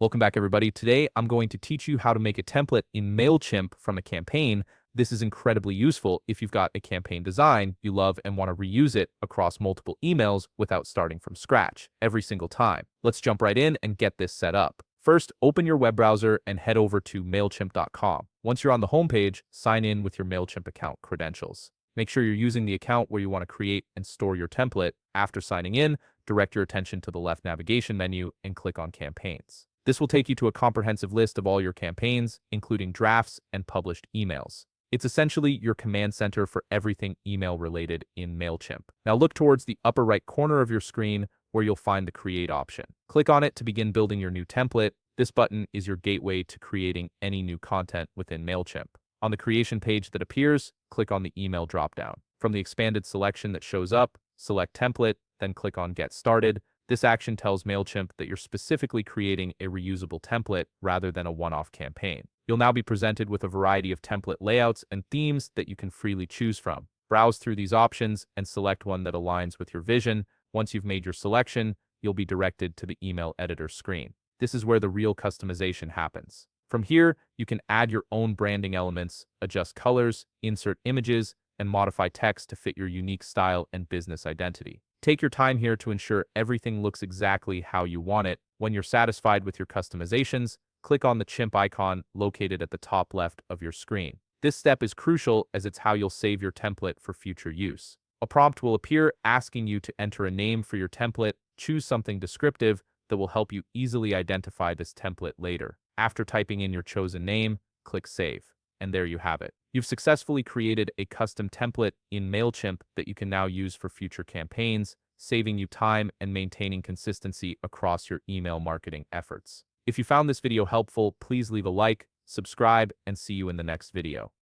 Welcome back, everybody. Today, I'm going to teach you how to make a template in Mailchimp from a campaign. This is incredibly useful if you've got a campaign design you love and want to reuse it across multiple emails without starting from scratch every single time. Let's jump right in and get this set up. First, open your web browser and head over to Mailchimp.com. Once you're on the homepage, sign in with your Mailchimp account credentials. Make sure you're using the account where you want to create and store your template. After signing in, direct your attention to the left navigation menu and click on Campaigns. This will take you to a comprehensive list of all your campaigns, including drafts and published emails. It's essentially your command center for everything email related in Mailchimp. Now look towards the upper right corner of your screen where you'll find the Create option. Click on it to begin building your new template. This button is your gateway to creating any new content within Mailchimp. On the creation page that appears, click on the email dropdown. From the expanded selection that shows up, select Template, then click on Get Started. This action tells Mailchimp that you're specifically creating a reusable template rather than a one-off campaign. You'll now be presented with a variety of template layouts and themes that you can freely choose from. Browse through these options and select one that aligns with your vision. Once you've made your selection, you'll be directed to the email editor screen. This is where the real customization happens. From here, you can add your own branding elements, adjust colors, insert images, and modify text to fit your unique style and business identity. Take your time here to ensure everything looks exactly how you want it. When you're satisfied with your customizations, click on the chimp icon located at the top left of your screen. This step is crucial as it's how you'll save your template for future use. A prompt will appear asking you to enter a name for your template. Choose something descriptive that will help you easily identify this template later. After typing in your chosen name, click Save. And there you have it. You've successfully created a custom template in Mailchimp that you can now use for future campaigns, saving you time and maintaining consistency across your email marketing efforts. If you found this video helpful, please leave a like, subscribe, and see you in the next video.